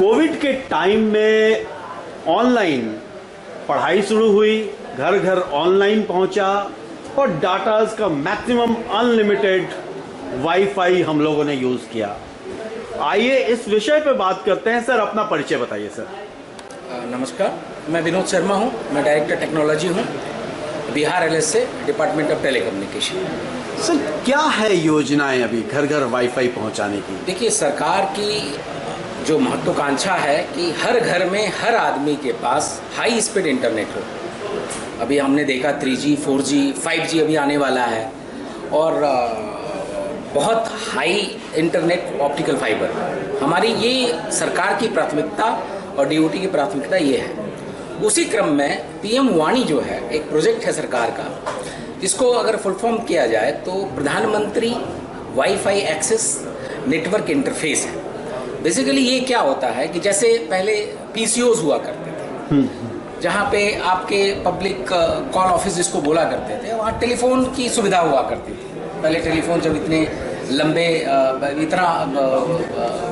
Covid के time में online पढ़ाई शुरू हुई, घर घर ऑनलाइन पहुंचा और डाटाज का मैक्सिमम अनलिमिटेड वाईफाई हम लोगों ने यूज़ किया। आइए इस विषय पे बात करते हैं। सर, अपना परिचय बताइए। सर नमस्कार, मैं विनोद शर्मा हूं। मैं डायरेक्टर टेक्नोलॉजी हूं, बिहार एलएस से, डिपार्टमेंट ऑफ टेलीकम्युनिकेशन। सर, क्या है योजनाएं अभी घर घर वाईफाई पहुंचाने की? देखिए, सरकार की जो महत्वाकांक्षा है कि हर घर में हर आदमी के पास हाई स्पीड इंटरनेट हो। अभी हमने देखा 3G, 4G, 5G अभी आने वाला है और बहुत हाई इंटरनेट ऑप्टिकल फाइबर। हमारी ये सरकार की प्राथमिकता और डीओटी की प्राथमिकता ये है। उसी क्रम में पीएम वाणी जो है एक प्रोजेक्ट है सरकार का, जिसको अगर फुल फॉर्म किया जाए तो प्रधानमंत्री वाईफाई एक्सेस नेटवर्क इंटरफेस है। बेसिकली ये क्या होता है कि जैसे पहले पीसीओज हुआ करते थे, जहाँ पे आपके पब्लिक कॉल ऑफिस जिसको बोला करते थे, वहाँ टेलीफोन की सुविधा हुआ करती थी। पहले टेलीफोन जब इतने लंबे इतना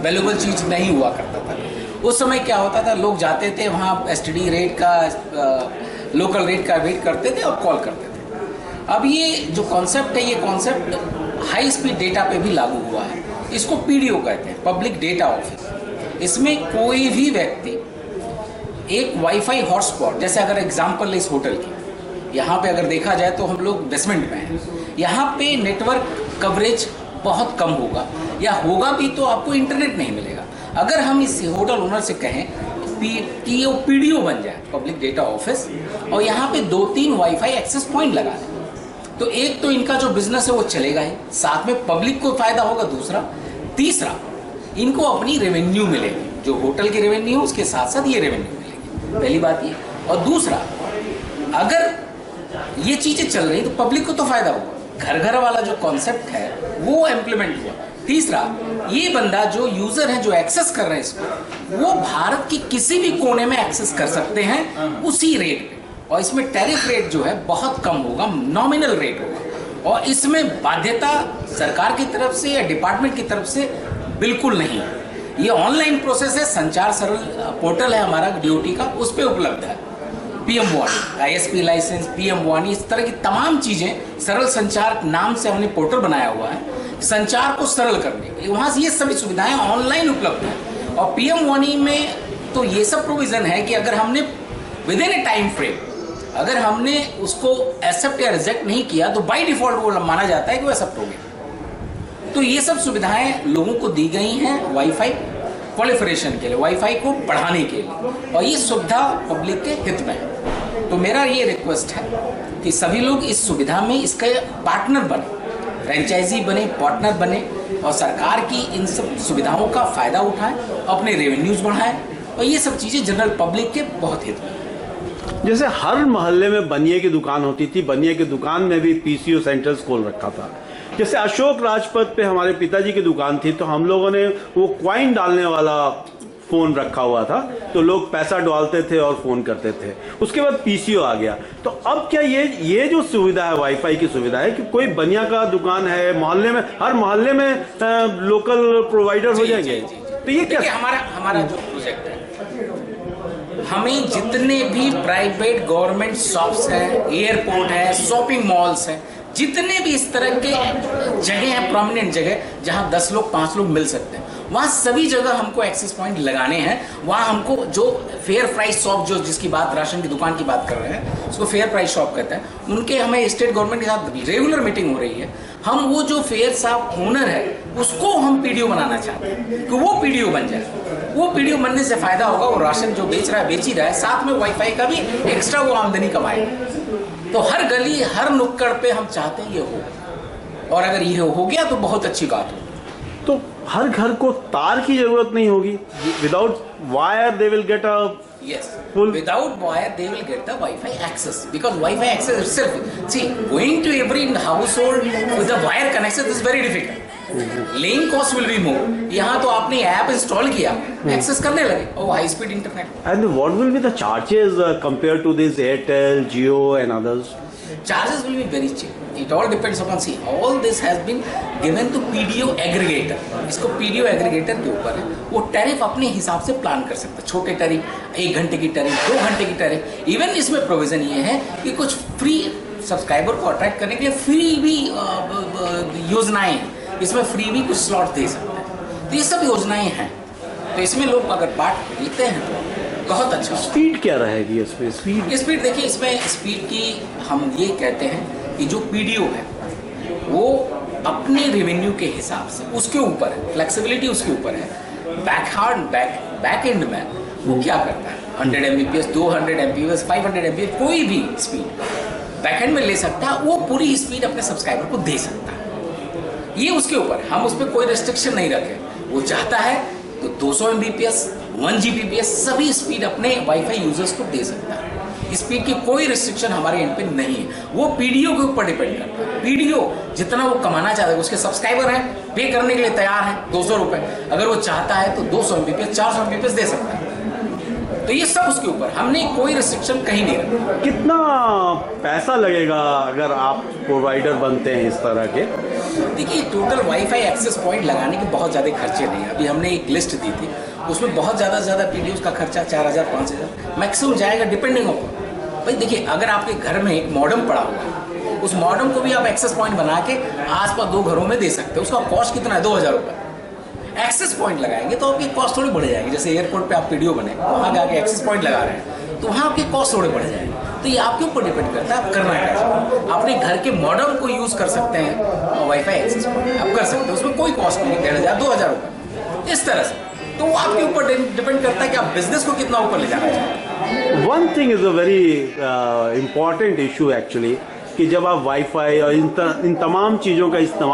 वैल्यूबल चीज़ नहीं हुआ करता था, उस समय क्या होता था, लोग जाते थे वहाँ एसटीडी रेट का, लोकल रेट का वेट करते थे और कॉल करते थे। अब ये जो कॉन्सेप्ट है, ये कॉन्सेप्ट हाई स्पीड डेटा पे भी लागू हुआ है। इसको पीडीओ कहते हैं, पब्लिक डेटा ऑफिस। इसमें कोई भी व्यक्ति एक वाईफाई हॉटस्पॉट, जैसे अगर एग्जांपल इस होटल की, यहाँ पे अगर देखा जाए तो हम लोग बेसमेंट में हैं, यहाँ पे नेटवर्क कवरेज बहुत कम होगा, या होगा भी तो आपको इंटरनेट नहीं मिलेगा। अगर हम इस होटल ओनर से कहें कि वो पीडीओ बन जाए, पब्लिक डेटा ऑफिस, और यहाँ पे 2-3 वाईफाई एक्सेस पॉइंट लगा दें, तो एक तो इनका जो बिजनेस है वो चलेगा ही, साथ में पब्लिक को फायदा होगा। दूसरा, तीसरा, इनको अपनी रेवेन्यू मिलेगी, जो होटल की रेवेन्यू है उसके साथ साथ ये रेवेन्यू मिलेगी। पहली बात ये। और दूसरा, अगर ये चीजें चल रही तो पब्लिक को तो फायदा होगा। घर घर वाला जो कॉन्सेप्ट है वो इम्प्लीमेंट हुआ। तीसरा, ये बंदा जो यूजर है, जो एक्सेस कर रहे हैं इसको, वो भारत की किसी भी कोने में एक्सेस कर सकते हैं उसी रेट पे। और इसमें टैरिफ रेट जो है बहुत कम होगा, नॉमिनल रेट होगा, और इसमें बाध्यता सरकार की तरफ से या डिपार्टमेंट की तरफ से बिल्कुल नहीं है। ये ऑनलाइन प्रोसेस है, संचार सरल पोर्टल है हमारा डीओटी का, उस पर उपलब्ध है। पीएम वाणी, आईएसपी लाइसेंस, पीएम वाणी, इस तरह की तमाम चीजें, सरल संचार नाम से हमने पोर्टल बनाया हुआ है संचार को सरल करने के लिए। वहां से ये सभी सुविधाएं ऑनलाइन उपलब्ध है। और पीएम वाणी में तो ये सब प्रोविजन है कि अगर हमने with in A time frame, अगर हमने उसको एक्सेप्ट या रिजेक्ट नहीं किया तो बाय डिफॉल्ट वो माना जाता है कि वो एक्सेप्ट हो गया। तो ये सब सुविधाएं लोगों को दी गई हैं वाईफाई प्रोलिफरेशन के लिए, वाईफाई को बढ़ाने के लिए, और ये सुविधा पब्लिक के हित में है। तो मेरा ये रिक्वेस्ट है कि सभी लोग इस सुविधा में इसके पार्टनर बने, फ्रेंचाइजी बने, पार्टनर बने, और सरकार की इन सब सुविधाओं का फायदा उठाएं, अपने रेवेन्यूज बढ़ाएं, और ये सब चीज़ें जनरल पब्लिक के बहुत हित में। जैसे हर मोहल्ले में बनिए की दुकान होती थी, बनिए की दुकान में भी पीसीओ सेंटर्स खोल रखा था। जैसे अशोक राजपथ पे हमारे पिताजी की दुकान थी, तो हम लोगों ने वो क्वाइन डालने वाला फोन रखा हुआ था, तो लोग पैसा डालते थे और फोन करते थे। उसके बाद पीसीओ आ गया। तो अब क्या ये जो सुविधा है, वाईफाई की सुविधा है, कि कोई बनिया का दुकान है मोहल्ले में, हर मोहल्ले में लोकल प्रोवाइडर हो जाएंगे? तो ये क्या हमारा जो प्रोजेक्ट है, हमें जितने भी प्राइवेट गवर्नमेंट शॉप्स हैं, एयरपोर्ट है, शॉपिंग मॉल्स हैं, जितने भी इस तरह के जगह हैं, प्रोमिनेंट जगह जहां 10 लोग 5 लोग मिल सकते हैं, वहाँ सभी जगह हमको एक्सेस पॉइंट लगाने हैं। वहाँ हमको जो फेयर प्राइस शॉप, जो जिसकी बात राशन की दुकान की बात कर रहे हैं, उसको फेयर प्राइस शॉप कहते हैं, उनके हमें स्टेट गवर्नमेंट के साथ रेगुलर मीटिंग हो रही है। हम वो जो फेयर शॉप ओनर है उसको हम पीडीओ बनाना चाहते हैं कि वो पीडीओ बन जाए। वो पीडीओ बनने से फायदा होगा, वो राशन जो बेच रहा है बेच ही रहा है, साथ में वाईफाई का भी एक्स्ट्रा वो आमदनी कमाएगा। तो हर गली, हर नुक्कड़ पे हम चाहते हैं ये हो, और अगर ये हो गया तो बहुत अच्छी बात हो। तो हर घर को तार की जरूरत नहीं होगी। Without wire they will get a full. Without wire they will get the Wi-Fi access, because Wi-Fi access itself, see, going to every household with a wire connection is very difficult. Laying cost will be more. यहाँ तो आपने app install किया, access करने लगे, और high speed internet. And what will be the charges compared to this Airtel, Jio and others? Charges will be very cheap. It all depends upon, see, all this has been given to PDO aggregator. इसको PDO aggregator के ऊपर है, वो tariff अपने हिसाब से plan कर सकता है। छोटे टैरिफ, 1 घंटे की टैरिफ, 2 घंटे की टैरिफ। इवन इसमें प्रोविजन ये है कि कुछ फ्री सब्सक्राइबर को अट्रैक्ट करने के लिए फ्री भी योजनाएं हैं, इसमें फ्री भी कुछ स्लॉट दे सकते हैं। तो ये सब योजनाएं हैं, तो इसमें लोग अगर बांट लेते हैं तो बहुत अच्छा। स्पीड क्या रहेगी इसमें? स्पीड देखिए, इसमें स्पीड की हम ये कहते हैं कि जो पीडीओ है वो अपने रेवेन्यू के हिसाब से उसके ऊपर है, फ्लेक्सिबिलिटी उसके ऊपर है। बैक एंड में वो क्या करता है, 100 Mbps, 200 Mbps, 500 Mbps, कोई भी स्पीड बैक एंड में ले सकता है, वो पूरी स्पीड अपने सब्सक्राइबर को दे सकता है। ये उसके ऊपर, हम उस पर कोई रिस्ट्रिक्शन नहीं रखे। वो चाहता है तो 200 Mbps, 1 Gbps सभी स्पीड अपने वाईफाई यूजर्स को दे सकता है। स्पीड की कोई रिस्ट्रिक्शन हमारे एंड पे नहीं है, वो पीडीओ के ऊपर डिपेंड करता है। पीडीओ जितना वो कमाना चाहता है, उसके सब्सक्राइबर हैं, पे करने के लिए तैयार हैं 200 रुपये, अगर वो चाहता है तो 200 Mbps, 400 Mbps दे सकता है। तो ये सब उसके ऊपर, हमने कोई रिस्ट्रिक्शन कहीं नहीं रखा। कितना पैसा लगेगा अगर आप प्रोवाइडर बनते हैं इस तरह के? देखिए, टोटल वाईफाई एक्सेस पॉइंट लगाने के बहुत ज़्यादा खर्चे नहीं है। अभी हमने एक लिस्ट दी थी, उसमें बहुत ज़्यादा पीडीओ का खर्चा 4000, 5000 मैक्सिमम जाएगा, डिपेंडिंग ऑन। भाई देखिए, अगर आपके घर में एक मॉडम पड़ा हुआ है, उस मॉडम को भी आप एक्सेस पॉइंट बना के आसपास 2 घरों में दे सकते हो। उसका कॉस्ट कितना है? 2000 रुपये। एक्सेस पॉइंट लगाएंगे तो आपकी कॉस्ट थोड़ी बढ़ जाएगी। जैसे एयरपोर्ट पे आप पीडीओ बने, वहाँ जाके एक्सेस पॉइंट लगा रहे हैं, तो वहाँ आपके कॉस्ट थोड़े बढ़ जाएंगे। तो ये आपके ऊपर डिपेंड करता है आप करना क्या। अपने घर के मॉडम को यूज़ कर सकते हैं, वाईफाई एक्सेस पॉइंट आप कर सकते हैं, उसमें कोई कॉस्ट नहीं, 1500, 2000 रुपये इस तरह से। तो वो आपके ऊपर डिपेंड करता है कि आप बिजनेस को कितना ऊपर ले जाना चाहते हैं। One thing is a very important issue actually, कि जब आप वाईफाई और इन तमाम चीज़ों का इस्तेमाल